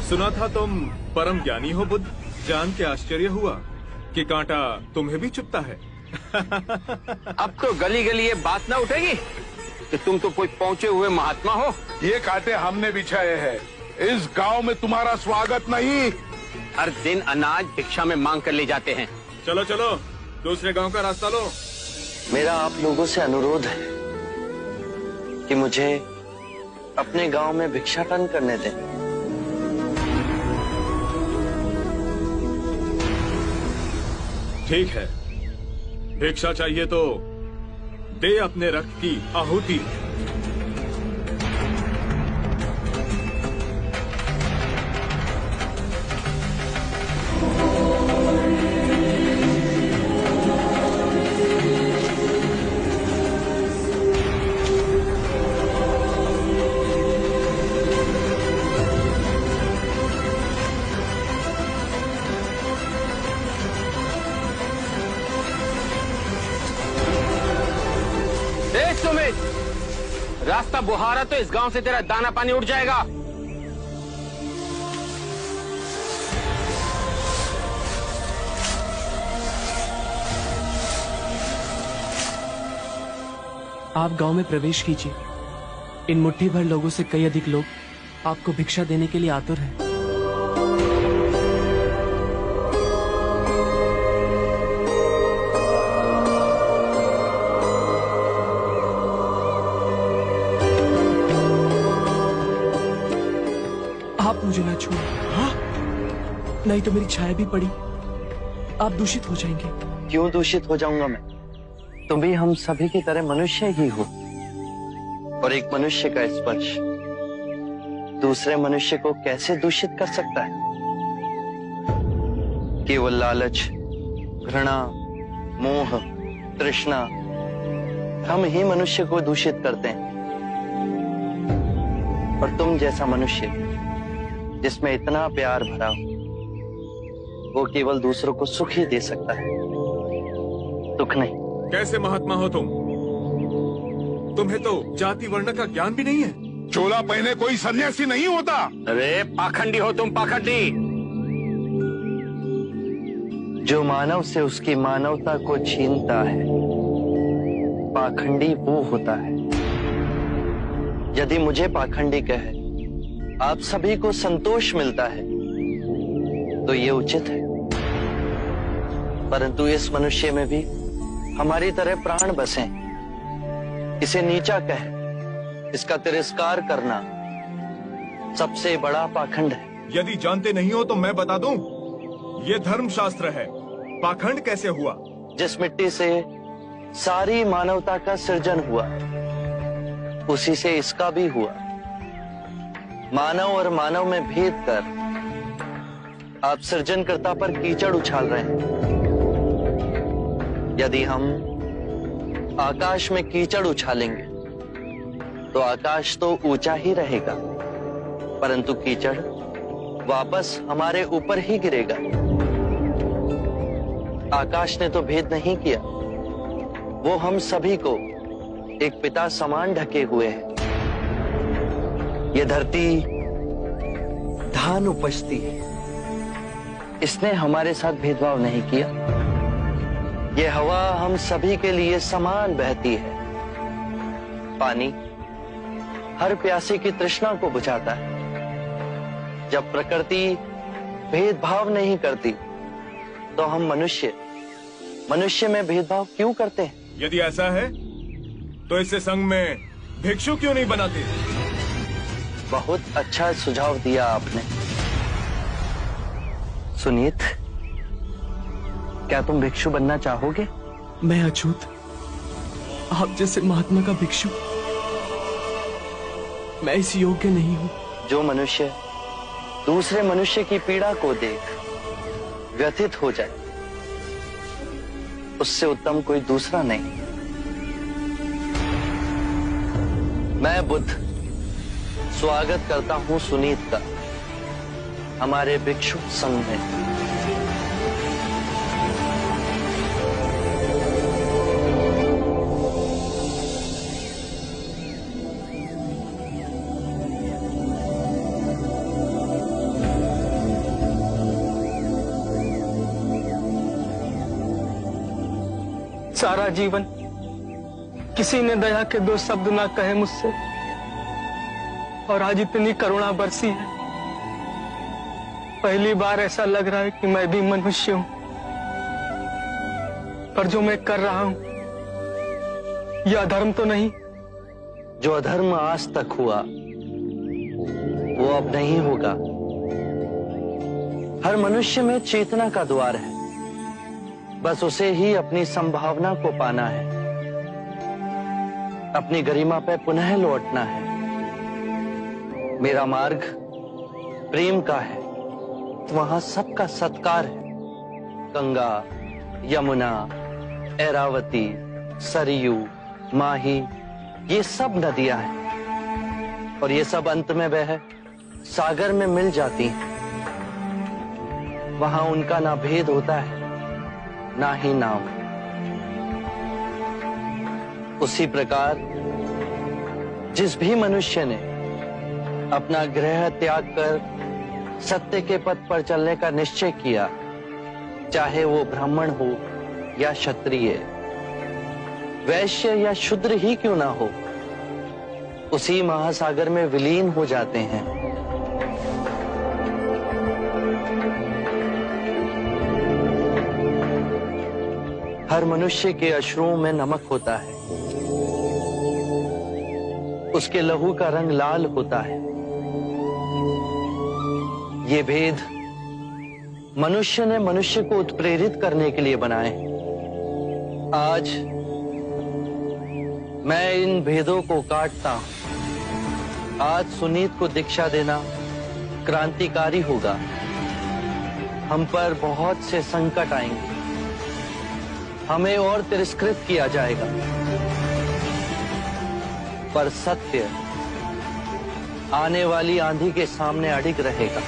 सुना था तुम परम ज्ञानी हो बुद्ध। जान के आश्चर्य हुआ कि कांटा तुम्हें भी चुभता है। अब तो गली गली ये बात ना उठेगी कि तुम तो कोई पहुंचे हुए महात्मा हो। ये कांटे हमने बिछाए हैं। इस गांव में तुम्हारा स्वागत नहीं। हर दिन अनाज भिक्षा में मांग कर ले जाते हैं। चलो चलो दूसरे गांव का रास्ता लो। मेरा आप लोगों से अनुरोध है कि मुझे अपने गांव में भिक्षाटन करने दें। ठीक है, भिक्षा चाहिए तो दे अपने रक्त की आहुति। रास्ता बुहारा तो इस गांव से तेरा दाना पानी उड़ जाएगा। आप गांव में प्रवेश कीजिए। इन मुट्ठी भर लोगों से कई अधिक लोग आपको भिक्षा देने के लिए आतुर हैं। आप मुझे ना छूए। हाँ? नहीं तो मेरी छाया भी पड़ी आप दूषित हो जाएंगे। क्यों दूषित हो जाऊंगा मैं? तुम भी हम सभी की तरह मनुष्य ही हो, और एक मनुष्य का स्पर्श दूसरे मनुष्य को कैसे दूषित कर सकता है? केवल लालच, घृणा, मोह, तृष्णा हम ही मनुष्य को दूषित करते हैं। और तुम जैसा मनुष्य जिसमें इतना प्यार भरा हो, वो केवल दूसरों को सुख ही दे सकता है, दुख नहीं। कैसे महात्मा हो तुम? तुम्हें तो जाति वर्ण का ज्ञान भी नहीं है। चोला पहने कोई सन्यासी नहीं होता। अरे पाखंडी हो तुम, पाखंडी। जो मानव से उसकी मानवता को छीनता है, पाखंडी वो होता है। यदि मुझे पाखंडी कहे आप सभी को संतोष मिलता है तो ये उचित है, परंतु इस मनुष्य में भी हमारी तरह प्राण बसे। इसे नीचा कहे, इसका तिरस्कार करना सबसे बड़ा पाखंड है। यदि जानते नहीं हो तो मैं बता दूं, ये धर्मशास्त्र है। पाखंड कैसे हुआ? जिस मिट्टी से सारी मानवता का सृजन हुआ, उसी से इसका भी हुआ। मानव और मानव में भेद कर आप सृजनकर्ता पर कीचड़ उछाल रहे हैं। यदि हम आकाश में कीचड़ उछालेंगे तो आकाश तो ऊंचा ही रहेगा, परंतु कीचड़ वापस हमारे ऊपर ही गिरेगा। आकाश ने तो भेद नहीं किया, वो हम सभी को एक पिता समान ढके हुए है। ये धरती धान उपजती है, इसने हमारे साथ भेदभाव नहीं किया। ये हवा हम सभी के लिए समान बहती है। पानी हर प्यासे की तृष्णा को बुझाता है। जब प्रकृति भेदभाव नहीं करती तो हम मनुष्य में भेदभाव क्यों करते हैं? यदि ऐसा है तो इससे संघ में भिक्षु क्यों नहीं बनाते? बहुत अच्छा सुझाव दिया आपने। सुनीत, क्या तुम भिक्षु बनना चाहोगे? मैं अछूत, आप जैसे महात्मा का भिक्षु मैं इस योग्य नहीं हूं। जो मनुष्य दूसरे मनुष्य की पीड़ा को देख व्यथित हो जाए, उससे उत्तम कोई दूसरा नहीं। मैं बुद्ध स्वागत करता हूं सुनीत का हमारे भिक्षु संघ में। सारा जीवन किसी ने दया के 2 शब्द ना कहे मुझसे, और आज इतनी करुणा बरसी है। पहली बार ऐसा लग रहा है कि मैं भी मनुष्य हूं, पर जो मैं कर रहा हूं यह अधर्म तो नहीं? जो अधर्म आज तक हुआ वो अब नहीं होगा। हर मनुष्य में चेतना का द्वार है, बस उसे ही अपनी संभावना को पाना है, अपनी गरिमा पे पुनः लौटना है। मेरा मार्ग प्रेम का है, वहां सबका सत्कार है। गंगा, यमुना, ऐरावती, सरयू, माही, ये सब नदियां हैं, और ये सब अंत में वह सागर में मिल जाती हैं। वहां उनका ना भेद होता है, ना ही नाम। उसी प्रकार जिस भी मनुष्य ने अपना गृह त्याग कर सत्य के पथ पर चलने का निश्चय किया, चाहे वो ब्राह्मण हो या क्षत्रिय, वैश्य या शूद्र ही क्यों ना हो, उसी महासागर में विलीन हो जाते हैं। हर मनुष्य के अश्रुओं में नमक होता है, उसके लहू का रंग लाल होता है। ये भेद मनुष्य ने मनुष्य को उत्प्रेरित करने के लिए बनाए। आज मैं इन भेदों को काटता हूं। आज सुनीत को दीक्षा देना क्रांतिकारी होगा। हम पर बहुत से संकट आएंगे, हमें और तिरस्कृत किया जाएगा, पर सत्य आने वाली आंधी के सामने अडिग रहेगा।